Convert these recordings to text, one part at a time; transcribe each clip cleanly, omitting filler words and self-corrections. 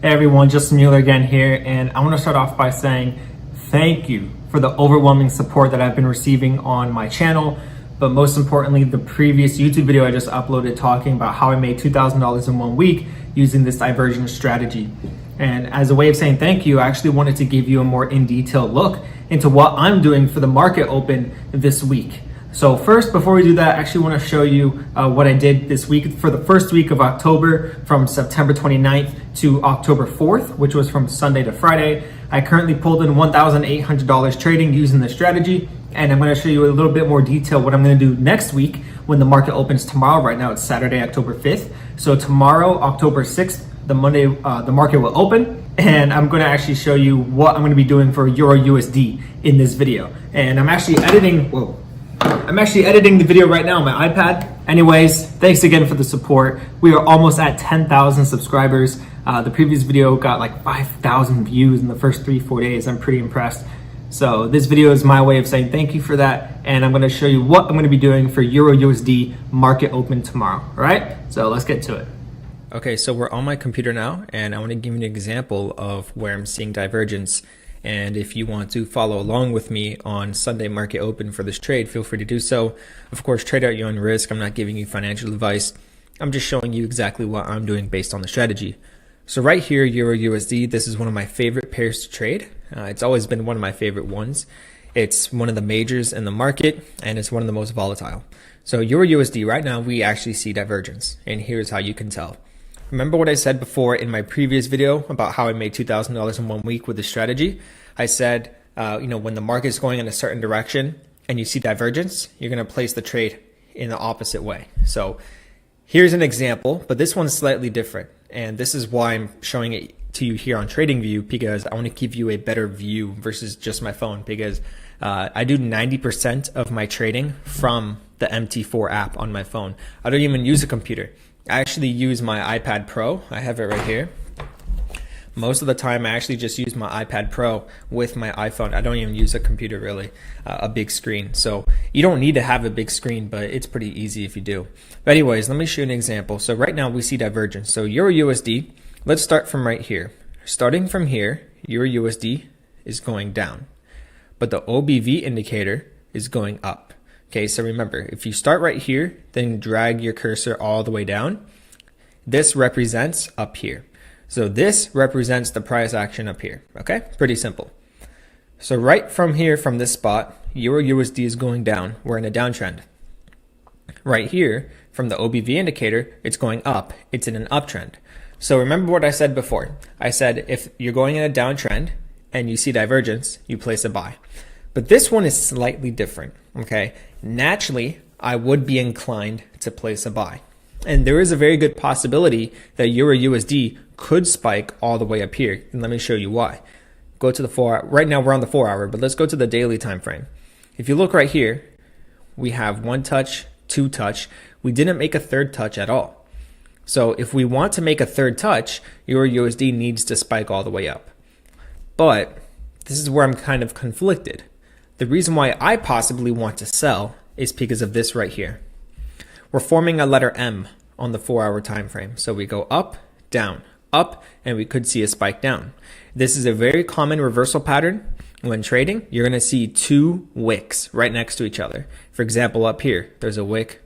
Hey everyone, Justin Mueller again here, and I want to start off by saying thank you for the overwhelming support that I've been receiving on my channel, but most importantly, the previous YouTube video I just uploaded talking about how I made $2,000 in 1 week using this divergence strategy. And as a way of saying thank you, I actually wanted to give you a more in-detail look into what I'm doing for the market open this week. So first, before we do that, I actually want to show you what I did this week for the first week of October from September 29th to October 4th, which was from Sunday to Friday. I currently pulled in $1,800 trading using this strategy, and I'm going to show you a little bit more detail what I'm going to do next week when the market opens tomorrow. Right now it's Saturday, October 5th. So tomorrow, October 6th, the Monday, the market will open, and I'm going to actually show you what I'm going to be doing for Euro USD in this video. And I'm actually editing the video right now on my iPad. Anyways, thanks again for the support. We are almost at 10,000 subscribers. The previous video got like 5,000 views in the first 3-4 days. I'm pretty impressed. So this video is my way of saying thank you for that. And I'm going to show you what I'm going to be doing for Euro USD market open tomorrow. All right, so let's get to it. Okay, so we're on my computer now, and I want to give you an example of where I'm seeing divergence. And if you want to follow along with me on Sunday market open for this trade, feel free to do so. Of course, trade at your own risk. I'm not giving you financial advice. I'm just showing you exactly what I'm doing based on the strategy. So right here, Euro USD, this is one of my favorite pairs to trade. It's always been one of my favorite ones. It's one of the majors in the market, and it's one of the most volatile. So Euro USD, right now, we actually see divergence, and here's how you can tell. Remember what I said before in my previous video about how I made $2,000 in 1 week with this strategy? I said, when the market is going in a certain direction and you see divergence, you're going to place the trade in the opposite way. So here's an example, but this one's slightly different. And this is why I'm showing it to you here on TradingView, because I want to give you a better view versus just my phone, because I do 90% of my trading from the MT4 app on my phone. I don't even use a computer. I actually use my iPad Pro. I have it right here. Most of the time, I actually just use my iPad Pro with my iPhone. I don't even use a computer really, a big screen. So you don't need to have a big screen, but it's pretty easy if you do. But anyways, let me show you an example. So right now we see divergence. So Euro USD, let's start from right here. Starting from here, Euro USD is going down, but the OBV indicator is going up. Okay, so remember, if you start right here, then drag your cursor all the way down. This represents up here. So this represents the price action up here. Okay, pretty simple. So right from here, from this spot, Euro USD is going down. We're in a downtrend. Right here, from the OBV indicator, it's going up. It's in an uptrend. So remember what I said before. I said if you're going in a downtrend and you see divergence, you place a buy. But this one is slightly different. Okay, naturally, I would be inclined to place a buy. And there is a very good possibility that Euro USD could spike all the way up here. And let me show you why. Go to the 4 hour. Right now we're on the 4 hour, but let's go to the daily time frame. If you look right here, we have 1 touch, 2 touch. We didn't make a 3rd touch at all. So if we want to make a 3rd touch, Euro USD needs to spike all the way up. But this is where I'm kind of conflicted. The reason why I possibly want to sell is because of this right here. We're forming a letter M on the 4 hour time frame. So we go up, and we could see a spike down. This is a very common reversal pattern. When trading, you're going to see 2 wicks right next to each other. For example, up here, there's a wick,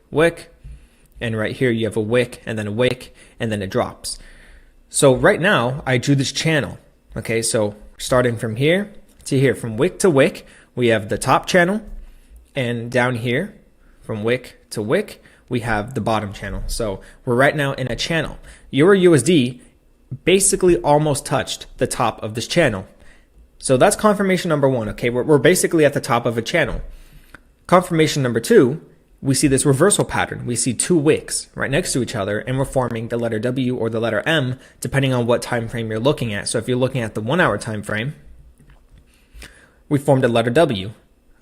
and right here you have a wick, and then a wick, and then it drops. So right now, I drew this channel. Okay, so starting from here to here, from wick to wick, we have the top channel, and down here, from wick to wick, we have the bottom channel. So we're right now in a channel. Euro USD basically almost touched the top of this channel. So that's confirmation number 1. Okay, we're basically at the top of a channel. Confirmation number 2, we see this reversal pattern. We see 2 wicks right next to each other, and we're forming the letter W or the letter M, depending on what time frame you're looking at. So if you're looking at the 1 hour time frame, we formed a letter W,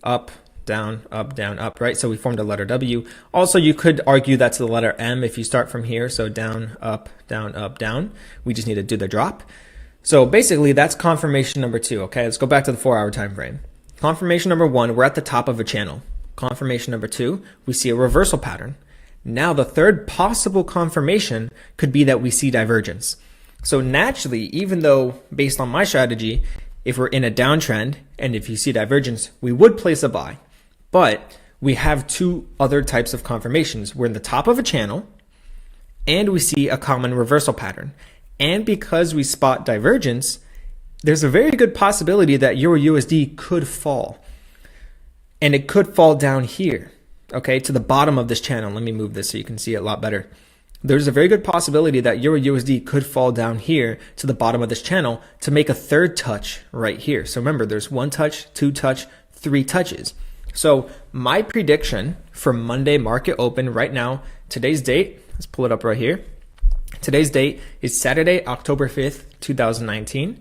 up, down, up, right? So we formed a letter W. Also, you could argue that's the letter M if you start from here. So down, up, down. We just need to do the drop. So basically, that's confirmation number 2. Okay, let's go back to the 4 hour time frame. Confirmation number 1, we're at the top of a channel. Confirmation number 2, we see a reversal pattern. Now the third possible confirmation could be that we see divergence. So naturally, even though based on my strategy, if we're in a downtrend and if you see divergence, we would place a buy. But we have two other types of confirmations. We're in the top of a channel and we see a common reversal pattern. And because we spot divergence, there's a very good possibility that Euro USD could fall. And it could fall down here, okay, to the bottom of this channel. Let me move this so you can see it a lot better. There's a very good possibility that Euro USD could fall down here to the bottom of this channel to make a third touch right here. So remember, there's 1 touch, 2 touch, 3 touches. So my prediction for Monday market open right now, today's date, let's pull it up right here. Today's date is Saturday, October 5th, 2019.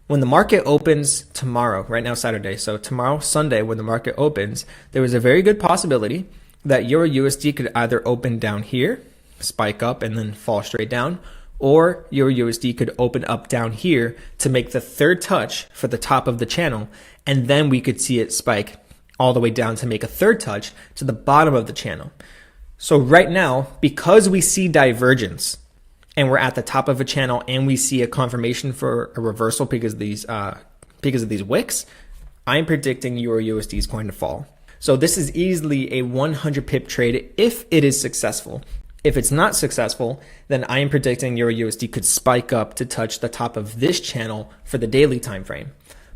When the market opens tomorrow, right now Saturday, so tomorrow, Sunday, when the market opens, there is a very good possibility that Euro USD could either open down here, spike up and then fall straight down, or Euro USD could open up down here to make the third touch for the top of the channel, and then we could see it spike all the way down to make a third touch to the bottom of the channel. So right now, because we see divergence and we're at the top of a channel and we see a confirmation for a reversal because of these wicks, I'm predicting Euro USD is going to fall. So this is easily a 100 pip trade if it is successful. If it's not successful, then I am predicting Euro USD could spike up to touch the top of this channel for the daily time frame.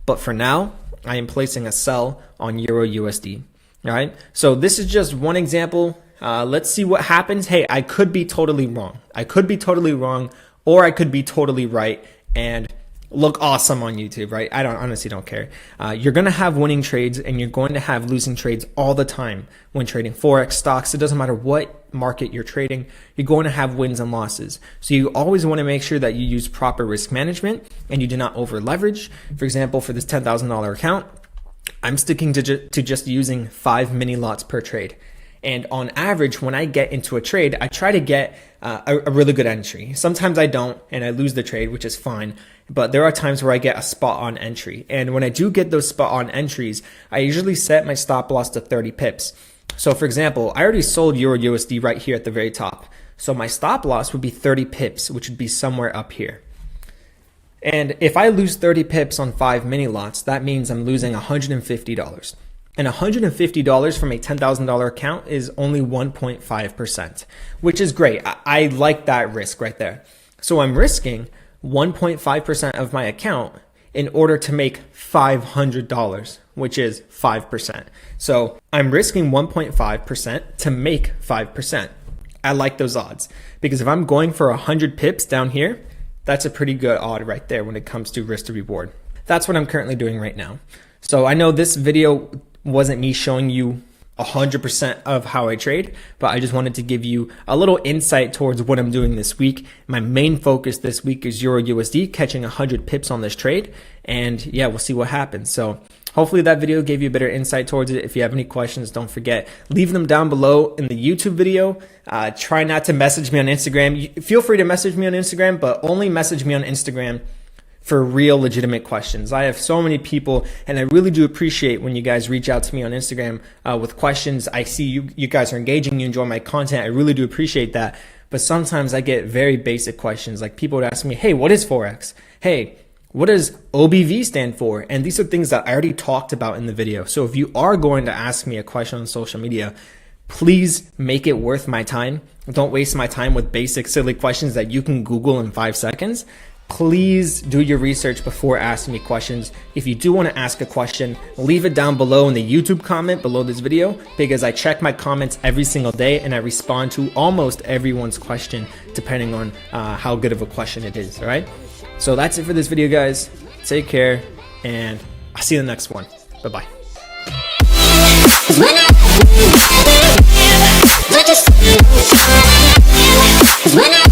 But for now, I am placing a sell on Euro USD. All right. So this is just one example. Let's see what happens. Hey, I could be totally wrong. I could be totally wrong, or I could be totally right and look awesome on YouTube, right? I honestly don't care. You're going to have winning trades and you're going to have losing trades all the time when trading Forex, stocks. It doesn't matter what market you're trading, you're going to have wins and losses. So you always want to make sure that you use proper risk management and you do not over leverage. For example, for this $10,000 account, I'm sticking to just using 5 mini lots per trade. And on average, when I get into a trade, I try to get a really good entry. Sometimes I don't and I lose the trade, which is fine. But there are times where I get a spot on entry. And when I do get those spot on entries, I usually set my stop loss to 30 pips. So for example, I already sold Euro USD right here at the very top. So my stop loss would be 30 pips, which would be somewhere up here. And if I lose 30 pips on 5 mini lots, that means I'm losing $150. And $150 from a $10,000 account is only 1.5%, which is great. I like that risk right there. So I'm risking 1.5% of my account in order to make $500, which is 5%. So I'm risking 1.5% to make 5%. I like those odds because if I'm going for 100 pips down here, that's a pretty good odd right there when it comes to risk to reward. That's what I'm currently doing right now. So I know this video wasn't me showing you 100% of how I trade, but I just wanted to give you a little insight towards what I'm doing this week. My main focus this week is Euro USD, catching 100 pips on this trade. And yeah, we'll see what happens. So hopefully that video gave you a better insight towards it. If you have any questions, don't forget, leave them down below in the YouTube video. Try not to message me on Instagram. Feel free to message me on Instagram, but only message me on Instagram for real legitimate questions. I have so many people and I really do appreciate when you guys reach out to me on Instagram with questions. I see you guys are engaging, you enjoy my content. I really do appreciate that. But sometimes I get very basic questions, like people would ask me, hey, what is Forex? Hey, what does OBV stand for? And these are things that I already talked about in the video. So if you are going to ask me a question on social media, please make it worth my time. Don't waste my time with basic silly questions that you can Google in 5 seconds. Please do your research before asking me questions. If you do want to ask a question, leave it down below in the YouTube comment below this video, because I check my comments every single day and I respond to almost everyone's question depending on how good of a question it is. All right. So that's it for this video, guys. Take care and I'll see you in the next one. Bye-bye. When